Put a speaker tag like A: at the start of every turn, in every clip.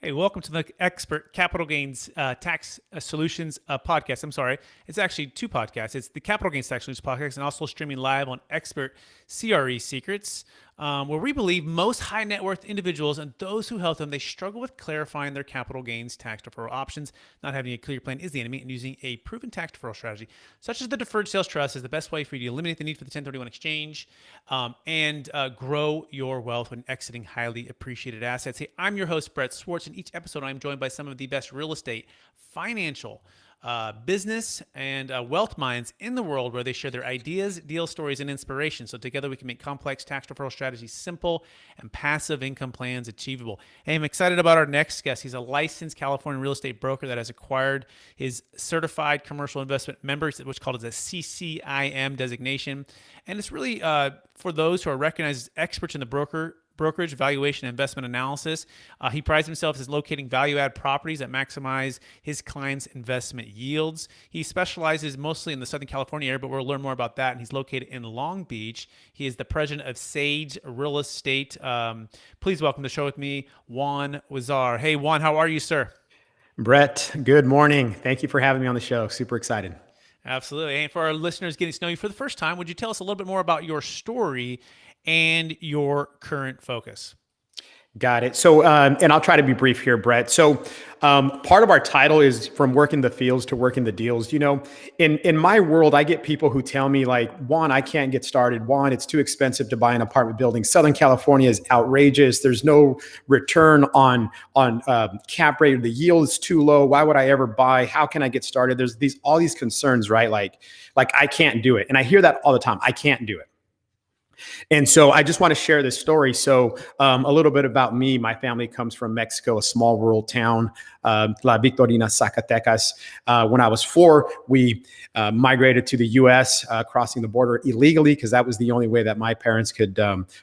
A: Hey, welcome to the Expert Capital Gains Tax Solutions podcast. I'm sorry, it's actually two podcasts. It's the Capital Gains Tax Solutions podcast and also streaming live on Expert CRE Secrets, where we believe most high net worth individuals and those who help them, they struggle with clarifying their capital gains tax deferral options. Not having a clear plan is the enemy, and using a proven tax deferral strategy, such as the Deferred Sales Trust, is the best way for you to eliminate the need for the 1031 exchange and grow your wealth when exiting highly appreciated assets. Hey, I'm your host, Brett Swarts. In each episode, I'm joined by some of the best real estate, financial, business, and wealth minds in the world, where they share their ideas, deal stories, and inspiration. So together we can make complex tax deferral strategies simple and passive income plans achievable. Hey, I'm excited about our next guest. He's a licensed California real estate broker that has acquired his certified commercial investment members, which is called as a CCIM designation. And it's really for those who are recognized as experts in the brokerage, valuation, and investment analysis. He prides himself as locating value-add properties that maximize his clients' investment yields. He specializes mostly in the Southern California area, but we'll learn more about that. And he's located in Long Beach. He is the president of Sage Real Estate. Please welcome to the show with me, Juan Huizar. Hey, Juan, how are you, sir?
B: Brett, good morning. Thank you for having me on the show. Super excited.
A: Absolutely. And for our listeners getting to know you for the first time, would you tell us a little bit more about your story and your current focus?
B: Got it. So, and I'll try to be brief here, Brett. So, part of our title is from working the fields to working the deals. You know, in my world, I get people who tell me like, Juan, I can't get started. Juan, it's too expensive to buy an apartment building. Southern California is outrageous. There's no return on cap rate. The yield is too low. Why would I ever buy? How can I get started? There's all these concerns, right? Like I can't do it. And I hear that all the time. I can't do it. And so I just want to share this story. So a little bit about me. My family comes from Mexico, a small rural town, La Victorina, Zacatecas. When I was 4, we migrated to the U.S., crossing the border illegally, because that was the only way that my parents could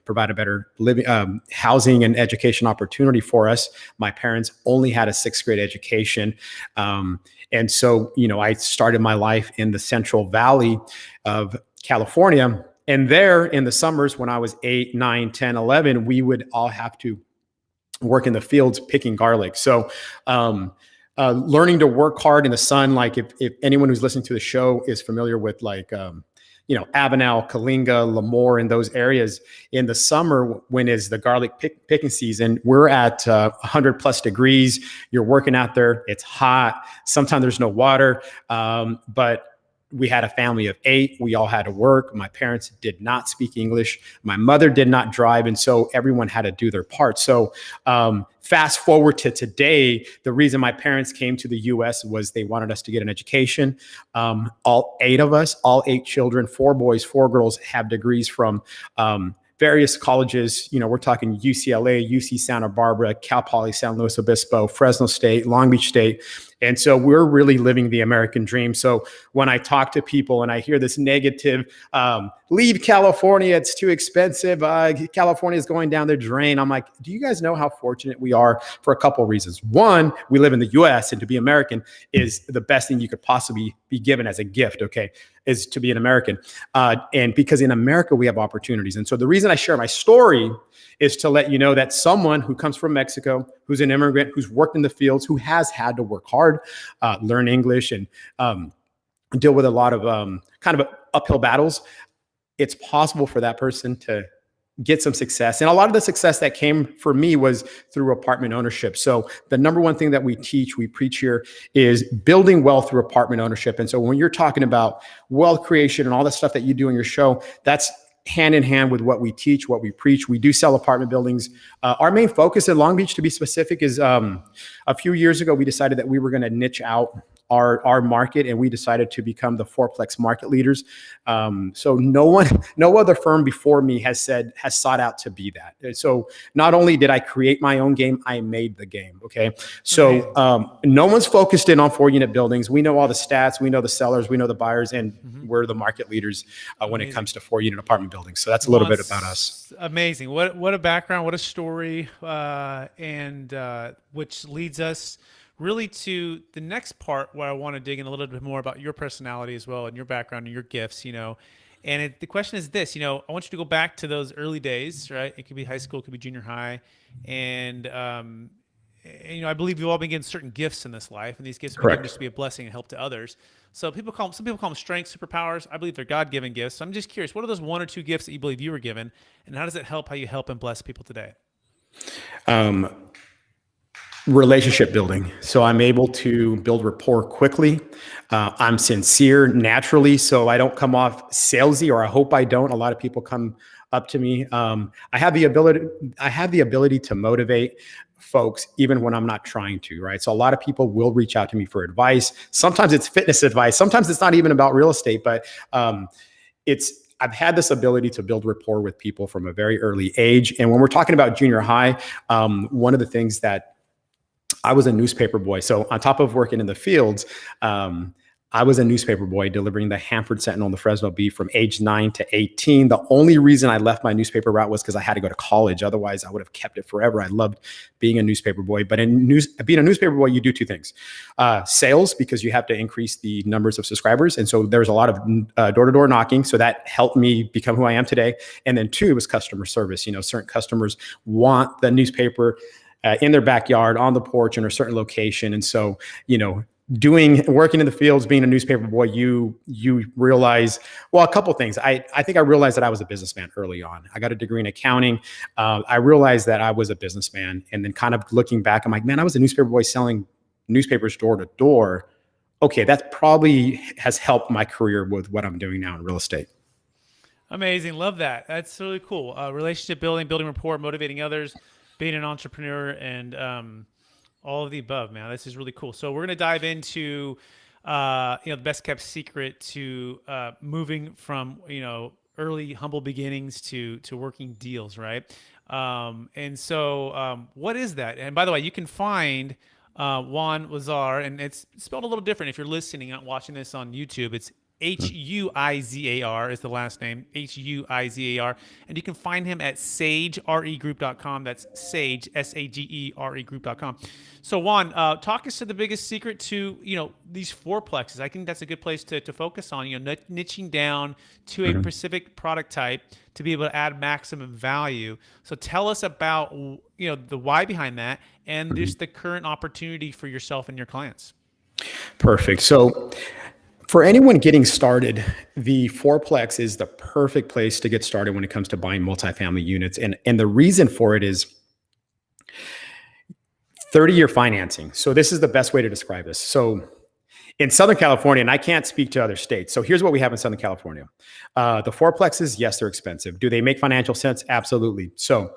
B: provide a better living, housing and education opportunity for us. My parents only had a 6th grade education. And so, you know, I started my life in the Central Valley of California. And there in the summers when I was 8, 9, 10, 11, we would all have to work in the fields picking garlic. So learning to work hard in the sun, like if anyone who's listening to the show is familiar with like, you know, Avenel, Kalinga, Lemoore, in those areas, in the summer when is the garlic picking season, we're at 100 plus degrees. You're working out there. It's hot. Sometimes there's no water, but we had a family of 8. We all had to work. My parents did not speak English. My mother did not drive. And so everyone had to do their part. So fast forward to today, the reason my parents came to the U.S. was they wanted us to get an education. All 8 of us, all 8 children, 4 boys, 4 girls, have degrees from various colleges. You know, we're talking UCLA, UC Santa Barbara, Cal Poly, San Luis Obispo, Fresno State, Long Beach State. And so we're really living the American dream. So when I talk to people and I hear this negative, leave California, it's too expensive, California is going down the drain, I'm like, do you guys know how fortunate we are for a couple of reasons? One, we live in the US, and to be American is the best thing you could possibly be given as a gift, okay, is to be an American. And because in America, we have opportunities. And so the reason I share my story is to let you know that someone who comes from Mexico, who's an immigrant, who's worked in the fields, who has had to work hard, learn English, and deal with a lot of kind of uphill battles, it's possible for that person to get some success. And a lot of the success that came for me was through apartment ownership. So the number one thing that we preach here is building wealth through apartment ownership. And so when you're talking about wealth creation and all the stuff that you do in your show, that's hand in hand with what we teach, what we preach. We do sell apartment buildings. Our main focus in Long Beach, to be specific, is a few years ago, we decided that we were going to niche out our market, and we decided to become the fourplex market leaders. So no other firm before me has sought out to be that. And so not only did I create my own game, I made the game. Okay. So no one's focused in on 4-unit buildings. We know all the stats, we know the sellers, we know the buyers, and we're the market leaders when it comes to 4-unit apartment buildings. So that's a little bit about us.
A: Amazing. What a background, what a story, and which leads us really to the next part where I want to dig in a little bit more about your personality as well, and your background and your gifts, you know. And the question is this, you know, I want you to go back to those early days, right? It could be high school, it could be junior high. And I believe we've all been given certain gifts in this life, and these gifts have been given just
B: Correct.
A: to be a blessing and help to others. So some people call them strengths, superpowers. I believe they're God-given gifts. So I'm just curious, what are those one or two gifts that you believe you were given, and how does it help how you help and bless people today?
B: Um, Relationship building. So I'm able to build rapport quickly. I'm sincere naturally, so I don't come off salesy, or I hope I don't. A lot of people come up to me. I have the ability to motivate folks even when I'm not trying to, right? So a lot of people will reach out to me for advice. Sometimes it's fitness advice. Sometimes it's not even about real estate, but I've had this ability to build rapport with people from a very early age. And when we're talking about junior high, one of the things that I was a newspaper boy. So on top of working in the fields, I was a newspaper boy delivering the Hanford Sentinel and the Fresno Bee from age 9 to 18. The only reason I left my newspaper route was because I had to go to college. Otherwise, I would have kept it forever. I loved being a newspaper boy. But being a newspaper boy, you do two things. Sales, because you have to increase the numbers of subscribers. And so there's a lot of door-to-door knocking. So that helped me become who I am today. And then two was customer service. Certain customers want the newspaper in their backyard, on the porch, in a certain location. And so, working in the fields, being a newspaper boy, you realize, well, a couple of things. I think I realized that I was a businessman early on. I got a degree in accounting. I realized that I was a businessman. And then kind of looking back, I'm like, man, I was a newspaper boy selling newspapers door to door. Okay, that probably has helped my career with what I'm doing now in real estate.
A: Amazing. Love that. That's really cool. Relationship building rapport, motivating others, being an entrepreneur, and all of the above, man. This is really cool. So we're going to dive into, the best kept secret to moving from, early humble beginnings to working deals, right? And so what is that? And by the way, you can find Juan Huizar, and it's spelled a little different if you're listening, not watching this on YouTube. It's Huizar is the last name, Huizar. And you can find him at sageregroup.com. That's Sage, SAGERE group.com. So Juan, talk us to the biggest secret to, these fourplexes. I think that's a good place to focus on, niching down to a specific product type to be able to add maximum value. So tell us about, the why behind that and just the current opportunity for yourself and your clients.
B: Perfect. So for anyone getting started, the fourplex is the perfect place to get started when it comes to buying multifamily units. And the reason for it is 30-year financing. So this is the best way to describe this. So in Southern California, and I can't speak to other states. So here's what we have in Southern California. The fourplexes, yes, they're expensive. Do they make financial sense? Absolutely. So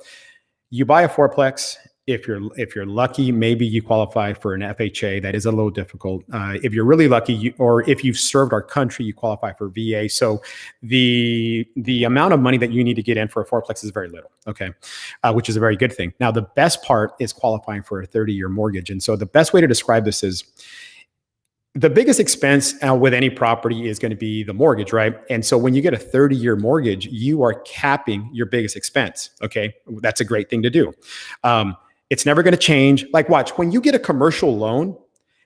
B: you buy a fourplex. If you're lucky, maybe you qualify for an FHA. That is a little difficult. If you're really lucky, or if you've served our country, you qualify for VA. So the amount of money that you need to get in for a fourplex is very little. Okay, which is a very good thing. Now the best part is qualifying for a 30-year mortgage. And so the best way to describe this is, the biggest expense with any property is going to be the mortgage, right? And so when you get a 30-year mortgage, you are capping your biggest expense. Okay, that's a great thing to do. It's never going to change. Like, watch, when you get a commercial loan,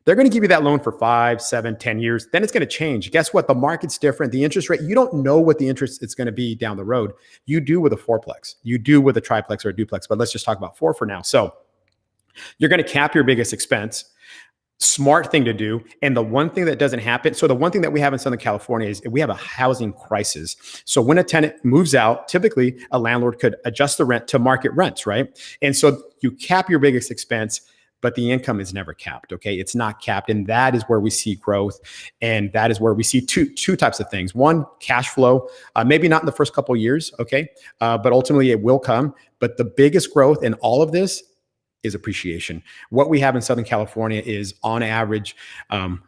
B: they're going to give you that loan for 5, 7, 10 years. Then it's going to change. Guess what? The market's different. The interest rate, you don't know what the interest is going to be down the road. You do with a fourplex. You do with a triplex or a duplex. But let's just talk about four for now. So you're going to cap your biggest expense. Smart thing to do. And the one thing that doesn't happen, so the one thing that we have in Southern California is we have a housing crisis. So when a tenant moves out, typically a landlord could adjust the rent to market rents, right? And so you cap your biggest expense, but the income is never capped, okay? It's not capped. And that is where we see growth. And that is where we see two types of things. One, cash flow, maybe not in the first couple of years, okay? But ultimately it will come. But the biggest growth in all of this is appreciation. What we have in Southern California is on average, on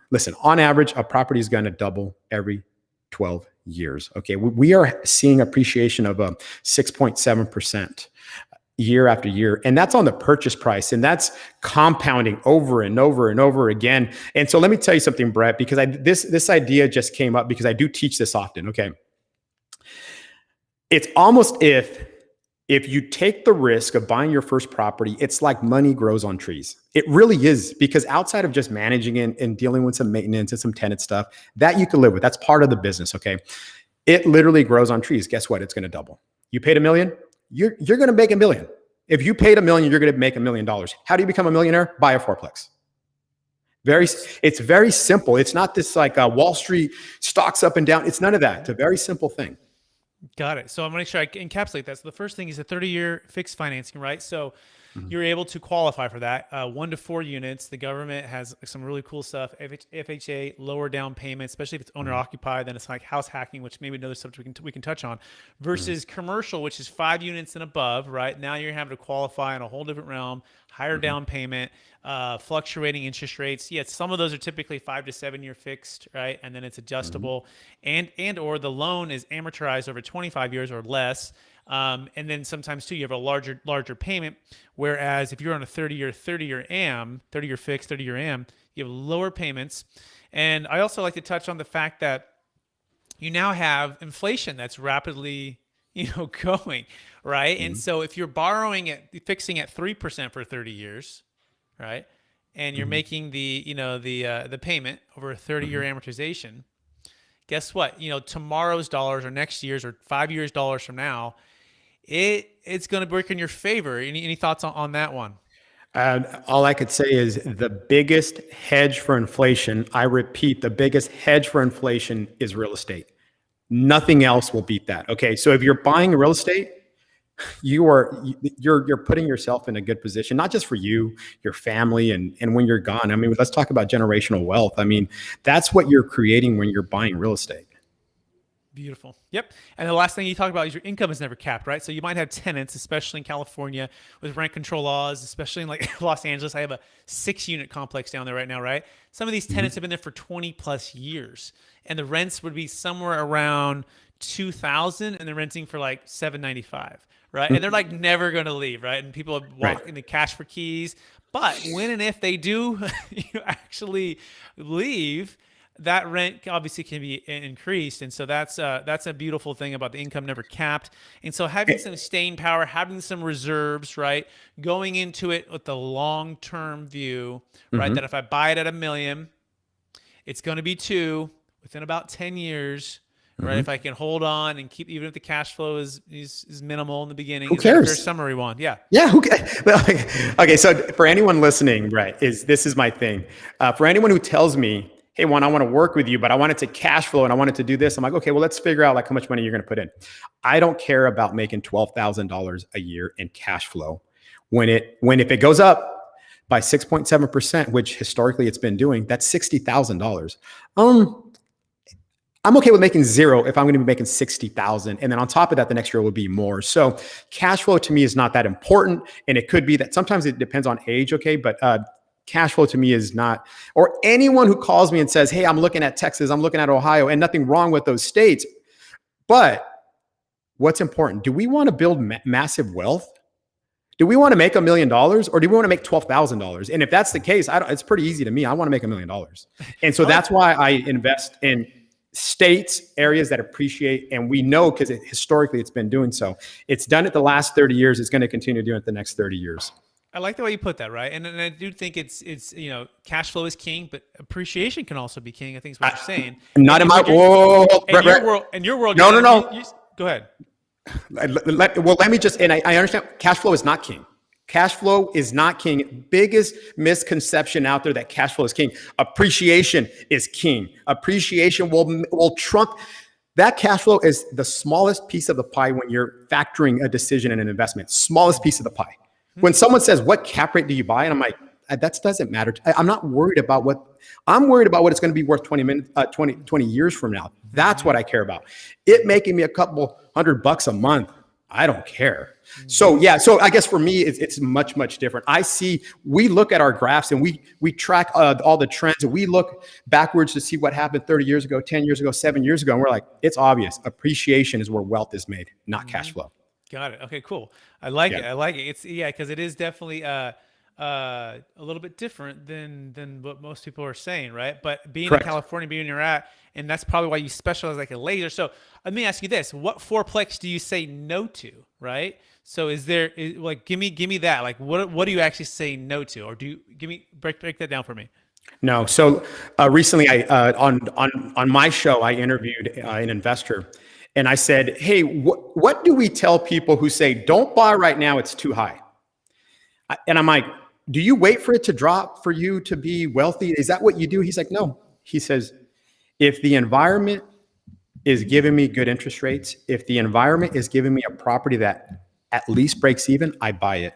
B: average, a property is going to double every 12 years. Okay. We are seeing appreciation of 6.7% year after year. And that's on the purchase price. And that's compounding over and over and over again. And so let me tell you something, Brett, because this idea just came up because I do teach this often. Okay. It's almost if you take the risk of buying your first property, it's like money grows on trees. It really is, because outside of just managing it and dealing with some maintenance and some tenant stuff, that you can live with. That's part of the business, okay? It literally grows on trees. Guess what? It's going to double. You paid $1 million, you're going to make $1 million. If you paid $1 million, you're going to make $1 million. How do you become a millionaire? Buy a fourplex. It's very simple. It's not this like Wall Street stocks up and down. It's none of that. It's a very simple thing.
A: Got it. So I'm going to make sure I encapsulate that. So the first thing is a 30-year fixed financing, right? So you're able to qualify for that. 1 to 4 units. The government has some really cool stuff. FHA, lower down payment, especially if it's owner occupied. Then it's like house hacking, which maybe another subject we can touch on. Versus commercial, which is 5 units and above. Right now, you're having to qualify in a whole different realm. Higher down payment, fluctuating interest rates. Yes, some of those are typically 5 to 7 year fixed, right? And then it's adjustable, and or the loan is amortized over 25 years or less. And then sometimes too, you have a larger payment. Whereas if you're on a 30-year fixed, 30-year AM, you have lower payments. And I also like to touch on the fact that you now have inflation that's rapidly, going, right? And so if you're fixing at 3% for 30 years, right? And you're making the payment over a 30-year amortization, guess what? Tomorrow's dollars or next year's or 5 years dollars from now, it's going to work in your favor. Any thoughts on that one?
B: All I could say is the biggest hedge for inflation, I repeat, the biggest hedge for inflation is real estate. Nothing else will beat that. Okay. So if you're buying real estate, you're putting yourself in a good position, not just for you, your family, and when you're gone. I mean, let's talk about generational wealth. I mean, that's what you're creating when you're buying real estate.
A: Beautiful. Yep. And the last thing you talk about is your income is never capped, right? So you might have tenants, especially in California with rent control laws, especially in like Los Angeles. I have a 6-unit complex down there right now, right? Some of these tenants have been there for 20 plus years, and the rents would be somewhere around $2,000 and they're renting for like $795, right? And they're like never going to leave, right? And people walk into cash for keys. But when and if they do actually leave, that rent obviously can be increased. And so that's a beautiful thing about the income never capped. And so having some staying power, having some reserves, right? Going into it with the long-term view, right? That if I buy it at $1 million, it's going to be 2 within about 10 years, right? If I can hold on and keep, even if the cash flow is minimal in the beginning.
B: Who cares?
A: Fair summary, Juan. Yeah.
B: Yeah. Who cares? Okay. So for anyone listening, right, this is my thing. For anyone who tells me, hey, Juan, I want to work with you, but I want it to cash flow and I want it to do this. I'm like, okay, well, let's figure out like how much money you're going to put in. I don't care about making $12,000 a year in cash flow. If it goes up by 6.7%, which historically it's been doing, that's $60,000. I'm okay with making 0 if I'm going to be making 60,000. And then on top of that, the next year will be more. So cash flow to me is not that important. And it could be that sometimes it depends on age. Okay. But, cash flow to me is not, or anyone who calls me and says, hey, I'm looking at Texas, I'm looking at Ohio, and nothing wrong with those states. But what's important? Do we want to build massive wealth? Do we want to make $1 million or do we want to make $12,000? And if that's the case, it's pretty easy to me. I want to make $1 million. And so that's why I invest in states, areas that appreciate, and we know because historically it's been doing so. It's done it the last 30 years. It's going to continue doing it the next 30 years.
A: I like the way you put that, right? And I do think it's cash flow is king, but appreciation can also be king. I think is what you're saying.
B: Not in my
A: world. In your world,
B: no.
A: Go ahead.
B: Let me just, and I understand cash flow is not king. Cash flow is not king. Biggest misconception out there that cash flow is king. Appreciation is king. Appreciation will trump. That cash flow is the smallest piece of the pie when you're factoring a decision in an investment. Smallest piece of the pie. When someone says, what cap rate do you buy? And I'm like, that doesn't matter. I'm not worried about I'm worried about what it's going to be worth 20 years from now. That's what I care about. It making me a couple $100 a month. I don't care. So yeah. So I guess for me, it's much, much different. We look at our graphs and we track all the trends and we look backwards to see what happened 30 years ago, 10 years ago, 7 years ago. And we're like, it's obvious. Appreciation is where wealth is made, not cash flow.
A: Got it. Okay, cool. I like it. I like it. It's because it is definitely a little bit different than what most people are saying, right? But being
B: Correct.
A: in California, being where you're at, and that's probably why you specialize like a laser. So let me ask you this: what fourplex do you say no to, right? So give me that. Like what do you actually say no to, or break that down for me?
B: No. So recently, on my show, I interviewed an investor. And I said, hey, what do we tell people who say, don't buy right now, it's too high? And I'm like, do you wait for it to drop for you to be wealthy? Is that what you do? He's like, no. He says, if the environment is giving me good interest rates, if the environment is giving me a property that at least breaks even, I buy it.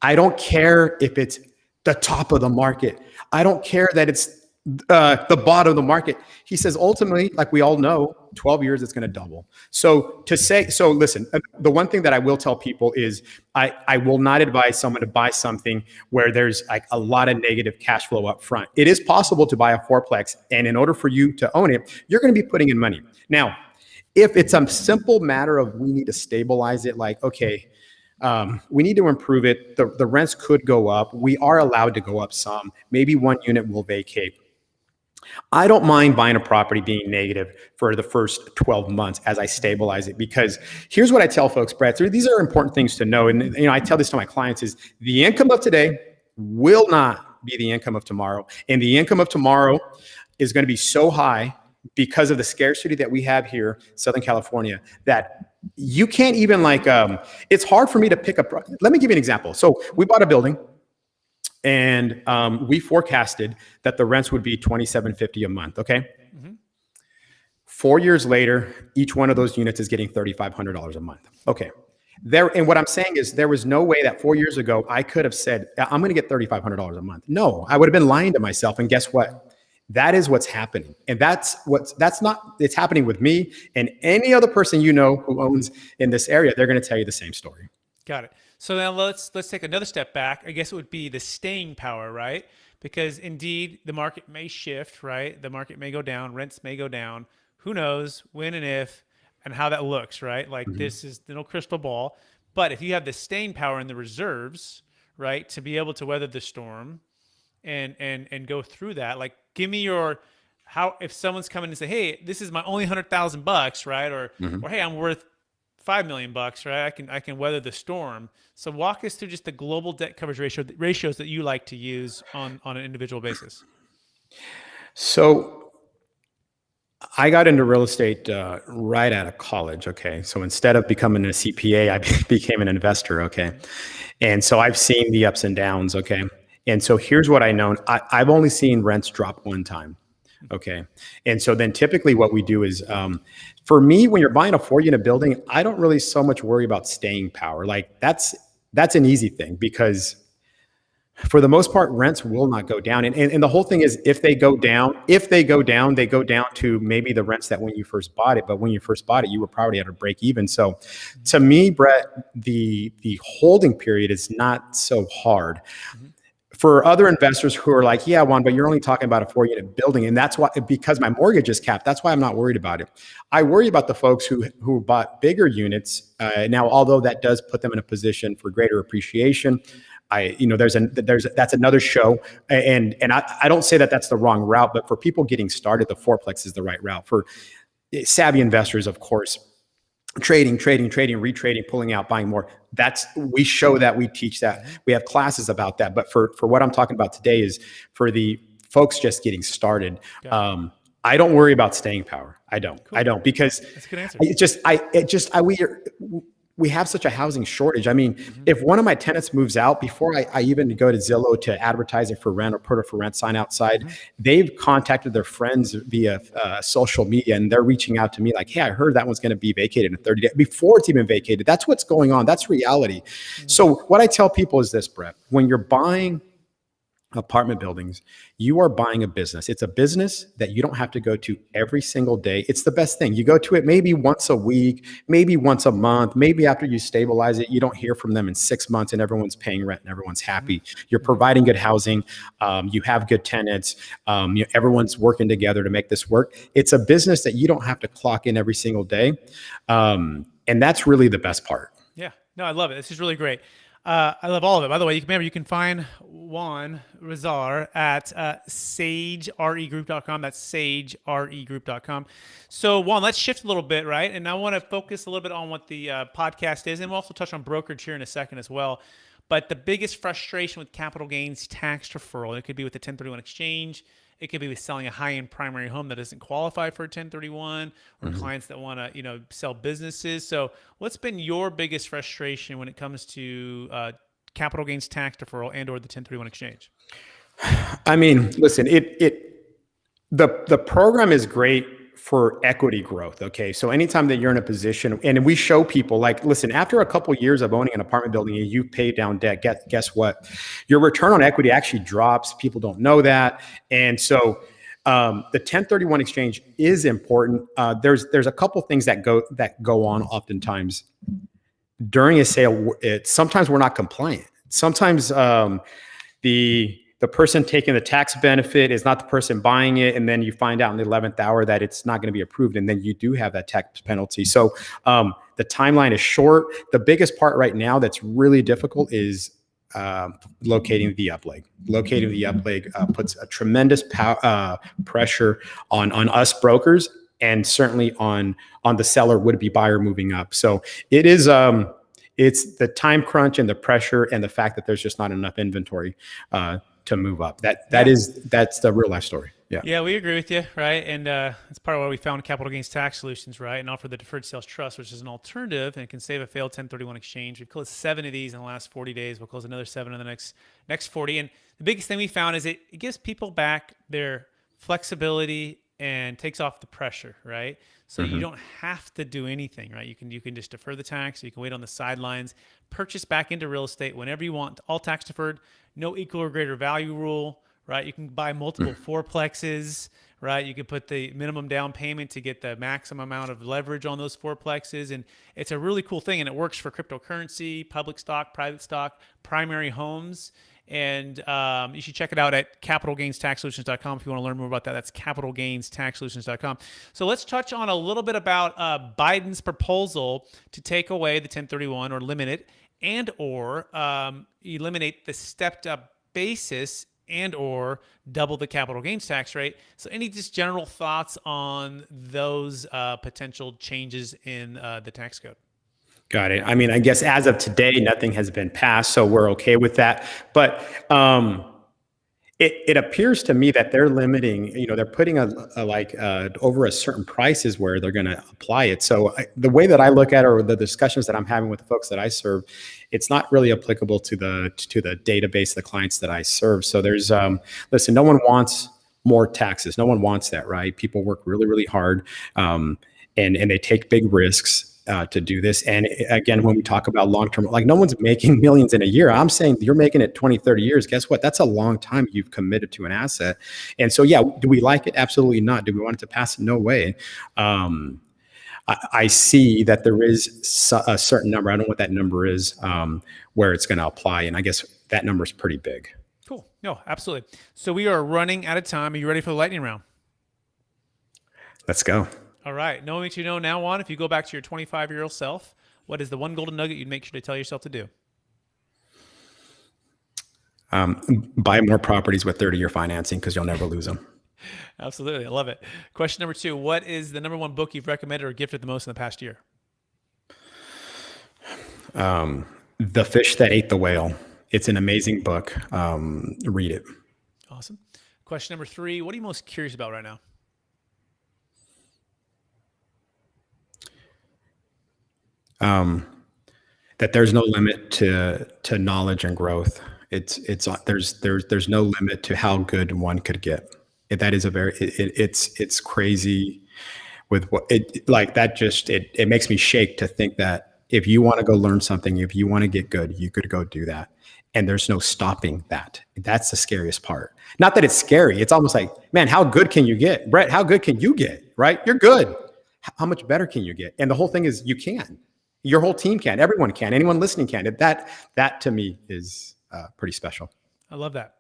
B: I don't care if it's the top of the market. I don't care that it's the bottom of the market. He says, ultimately, like we all know, 12 years, it's going to double. So listen, the one thing that I will tell people is I will not advise someone to buy something where there's like a lot of negative cash flow up front. It is possible to buy a fourplex, and in order for you to own it, you're going to be putting in money. Now, if it's a simple matter of we need to stabilize it, like, okay, we need to improve it. The rents could go up. We are allowed to go up some. Maybe one unit will vacate. I don't mind buying a property being negative for the first 12 months as I stabilize it, because here's what I tell folks, Brett. These are important things to know. And I tell this to my clients is the income of today will not be the income of tomorrow. And the income of tomorrow is going to be so high because of the scarcity that we have here, Southern California, that you can't even it's hard for me to pick up. Let me give you an example. So we bought a building, and we forecasted that the rents would be $2,750 a month. Okay. 4 years later, each one of those units is getting $3,500 a month. Okay. And what I'm saying is there was no way that 4 years ago I could have said, I'm going to get $3,500 a month. No, I would have been lying to myself. And guess what? That is what's happening. And it's happening with me and any other person who owns in this area. They're going to tell you the same story.
A: Got it. So now let's take another step back. I guess it would be the staying power, right? Because indeed the market may shift, right? The market may go down, rents may go down. Who knows when and if and how that looks, right? Like this is no crystal ball. But if you have the staying power and the reserves, right, to be able to weather the storm and go through that, like give me if someone's coming and say, hey, this is my only $100,000, right? Or hey, I'm worth $5 million, right? I can weather the storm. So walk us through just the global debt coverage ratios that you like to use on an individual basis.
B: So I got into real estate right out of college. Okay. So instead of becoming a CPA, I became an investor. Okay. And so I've seen the ups and downs. Okay. And so here's what I know. I've only seen rents drop one time. Okay. And so then typically what we do is, for me, when you're buying a 4-unit building, I don't really so much worry about staying power. Like that's an easy thing, because for the most part, rents will not go down. And the whole thing is, if they go down, they go down to maybe the rents that when you first bought it. But when you first bought it, you were probably at a break even. So to me, Brett, the holding period is not so hard. For other investors who are like, yeah, Juan, but you're only talking about a 4-unit building. And that's why, because my mortgage is capped, that's why I'm not worried about it. I worry about the folks who bought bigger units. Now, although that does put them in a position for greater appreciation, that's another show. And I don't say that that's the wrong route, but for people getting started, the fourplex is the right route. For savvy investors, of course, trading, retrading, pulling out, buying more. We show that, we teach that. We have classes about that. But for what I'm talking about today is for the folks just getting started. I don't worry about staying power. I don't. Cool. I don't, because
A: that's a good answer.
B: We have such a housing shortage. I mean, if one of my tenants moves out, before I even go to Zillow to advertise it for rent or put a for rent sign outside, they've contacted their friends via social media, and they're reaching out to me like, hey, I heard that one's going to be vacated in 30 days before it's even vacated. That's what's going on. That's reality. So what I tell people is this, Brett, when you're buying apartment buildings, you are buying a business. It's a business that you don't have to go to every single day. It's the best thing. You go to it maybe once a week, maybe once a month, maybe after you stabilize it, you don't hear from them in 6 months and everyone's paying rent and everyone's happy. You're providing good housing. You have good tenants. Everyone's working together to make this work. It's a business that you don't have to clock in every single day. And that's really the best part.
A: Yeah, no, I love it. This is really great. I love all of it. By the way, you can find Juan Huizar at sageregroup.com. That's sageregroup.com. So Juan, let's shift a little bit, right? And I want to focus a little bit on what the podcast is, and we'll also touch on brokerage here in a second as well. But the biggest frustration with capital gains tax deferral, it could be with the 1031 exchange. It could be with selling a high-end primary home that doesn't qualify for a 1031, or clients that want to, sell businesses. So what's been your biggest frustration when it comes to capital gains tax deferral and or the 1031 exchange?
B: I mean, listen, the program is great for equity growth. Okay. So anytime that you're in a position, and we show people like, listen, after a couple of years of owning an apartment building and you pay down debt, guess what? Your return on equity actually drops. People don't know that. And so the 1031 exchange is important. There's a couple things that go on oftentimes during a sale. Sometimes we're not compliant. Sometimes the person taking the tax benefit is not the person buying it. And then you find out in the 11th hour that it's not going to be approved. And then you do have that tax penalty. So the timeline is short. The biggest part right now that's really difficult is locating the upleg. Locating the upleg puts a tremendous pressure on us brokers, and certainly on the seller would-be buyer moving up. So it is it's the time crunch and the pressure and the fact that there's just not enough inventory to move up. That's the real life story.
A: Yeah, we agree with you, right? And that's part of why we found Capital Gains Tax Solutions, right? And offer the Deferred Sales Trust, which is an alternative and can save a failed 1031 exchange. We've closed 7 of these in the last 40 days. We'll close another 7 in the next 40. And the biggest thing we found is it gives people back their flexibility and takes off the pressure, right? So you don't have to do anything, right? You can just defer the tax. You can wait on the sidelines, purchase back into real estate whenever you want, all tax deferred, no equal or greater value rule, right? You can buy multiple fourplexes, right? You can put the minimum down payment to get the maximum amount of leverage on those fourplexes. And it's a really cool thing. And it works for cryptocurrency, public stock, private stock, primary homes. And you should check it out at capitalgainstaxsolutions.com if you want to learn more about that. That's capitalgainstaxsolutions.com. So let's touch on a little bit about Biden's proposal to take away the 1031 or limit it, and or eliminate the stepped up basis and or double the capital gains tax rate. So any just general thoughts on those potential changes in the tax code?
B: Got it. I mean, I guess as of today, nothing has been passed, so we're okay with that. But it appears to me that they're limiting, they're putting over a certain price is where they're going to apply it. So the way that I look at it, or the discussions that I'm having with the folks that I serve, it's not really applicable to the database, the clients that I serve. So there's, listen, no one wants more taxes. No one wants that, right? People work really, really hard, and they take big risks to do this. And again, when we talk about long-term, like no one's making millions in a year. I'm saying you're making it 20, 30 years. Guess what? That's a long time you've committed to an asset. And so, yeah, do we like it? Absolutely not. Do we want it to pass? No way. I see that there is a certain number. I don't know what that number is, where it's going to apply. And I guess that number is pretty big.
A: Cool. No, absolutely. So we are running out of time. Are you ready for the lightning round?
B: Let's go.
A: All right. Knowing what you know now, Juan, if you go back to your 25-year-old self, what is the one golden nugget you'd make sure to tell yourself to do?
B: Buy more properties with 30-year financing because you'll never lose them.
A: Absolutely. I love it. Question number 2. What is the number one book you've recommended or gifted the most in the past year?
B: The Fish That Ate the Whale. It's an amazing book. Read it.
A: Awesome. Question number 3. What are you most curious about right now?
B: That there's no limit to knowledge and growth. There's no limit to how good one could get. That is it's crazy with what it makes me shake to think that if you want to go learn something, if you want to get good, you could go do that. And there's no stopping that. That's the scariest part. Not that it's scary. It's almost like, man, how good can you get? Brett, how good can you get? Right? You're good. How much better can you get? And the whole thing is you can. Your whole team can. Everyone can. Anyone listening can. That to me is pretty special.
A: I love that.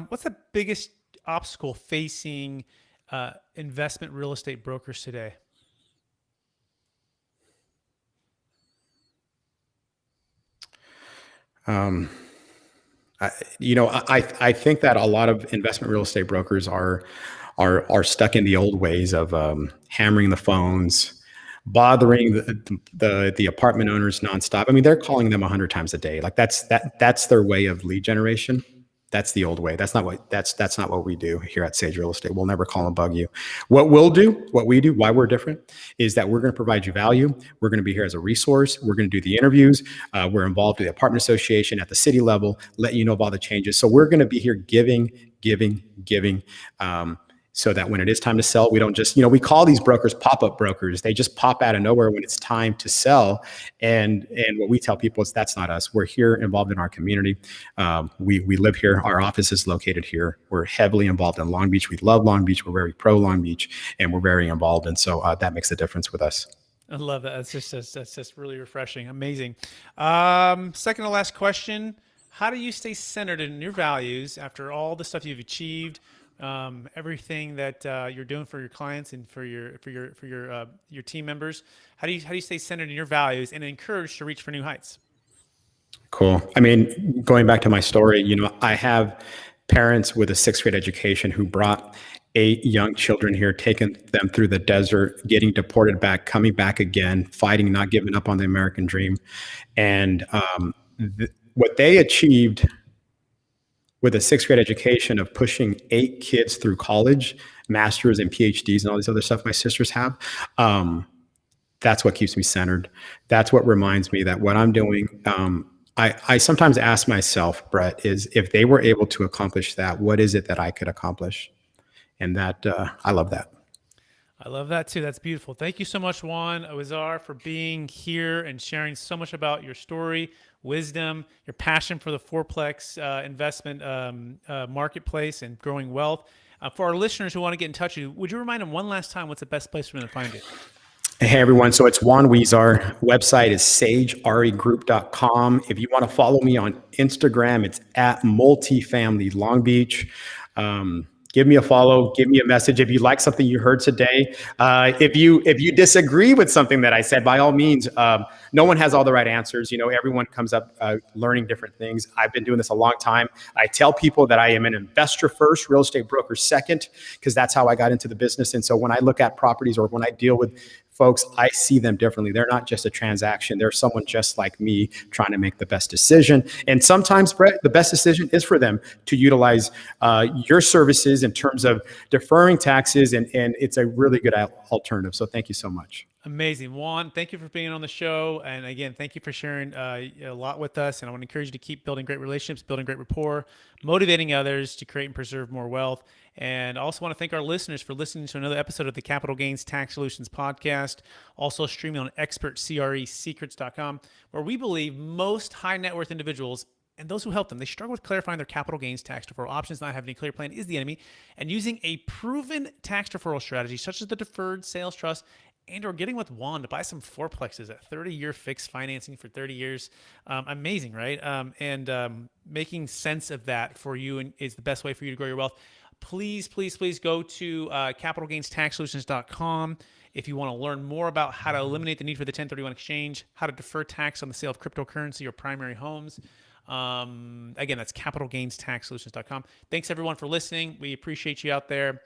A: What's the biggest obstacle facing investment real estate brokers today?
B: I think that a lot of investment real estate brokers are stuck in the old ways of hammering the phones, bothering the apartment owners nonstop. I mean, they're calling them 100 times a day. Like that's their way of lead generation. That's the old way. That's not what we do here at Sage Real Estate. We'll never call and bug you. What we do, why we're different, is that we're going to provide you value. We're going to be here as a resource. We're going to do the interviews. We're involved with the apartment association at the city level, letting you know of all the changes. So we're going to be here giving, giving, giving. So that when it is time to sell, we don't just, we call these brokers pop-up brokers. They just pop out of nowhere when it's time to sell. And what we tell people is that's not us. We're here involved in our community. We live here. Our office is located here. We're heavily involved in Long Beach. We love Long Beach. We're very pro Long Beach, and we're very involved. And so that makes a difference with us.
A: I love that. That's just really refreshing. Amazing. Second to last question. How do you stay centered in your values after all the stuff you've achieved? Everything that you're doing for your clients and for your team members. How do you stay centered in your values and encouraged to reach for new heights?
B: Cool. I mean, going back to my story, I have parents with a 6th grade education who brought 8 young children here, taking them through the desert, getting deported back, coming back again, fighting, not giving up on the American dream. And what they achieved with a 6th grade education of pushing 8 kids through college, masters and PhDs and all these other stuff my sisters have, that's what keeps me centered. That's what reminds me that what I'm doing, I sometimes ask myself, Brett, is if they were able to accomplish that, what is it that I could accomplish? And that, I love that.
A: I love that too. That's beautiful. Thank you so much, Juan Huizar, for being here and sharing so much about your story, wisdom, your passion for the fourplex investment marketplace and growing wealth. For our listeners who want to get in touch with you, would you remind them one last time what's the best place for them to find you?
B: Hey, everyone. So it's Juan Huizar. Website is sageregroup.com. If you want to follow me on Instagram, it's at Multifamily Long Beach. Give me a follow, give me a message. If you like something you heard today, if you disagree with something that I said, by all means, no one has all the right answers. Everyone comes up learning different things. I've been doing this a long time. I tell people that I am an investor first, real estate broker second, because that's how I got into the business. And so when I look at properties or when I deal with folks, I see them differently. They're not just a transaction. They're someone just like me trying to make the best decision. And sometimes, Brett, the best decision is for them to utilize your services in terms of deferring taxes. And it's a really good alternative. So thank you so much.
A: Amazing. Juan, thank you for being on the show. And again, thank you for sharing a lot with us. And I want to encourage you to keep building great relationships, building great rapport, motivating others to create and preserve more wealth. And I also want to thank our listeners for listening to another episode of the Capital Gains Tax Solutions podcast, also streaming on expertcresecrets.com, where we believe most high net worth individuals and those who help them, they struggle with clarifying their capital gains tax deferral options. Not having a clear plan is the enemy. And using a proven tax deferral strategy, such as the Deferred Sales Trust, and or getting with Juan to buy some fourplexes at 30-year fixed financing for 30 years. Amazing, right? Making sense of that for you is the best way for you to grow your wealth. Please, please, please go to capitalgainstaxsolutions.com if you want to learn more about how to eliminate the need for the 1031 exchange, how to defer tax on the sale of cryptocurrency or primary homes. Again, that's capitalgainstaxsolutions.com. Thanks, everyone, for listening. We appreciate you out there.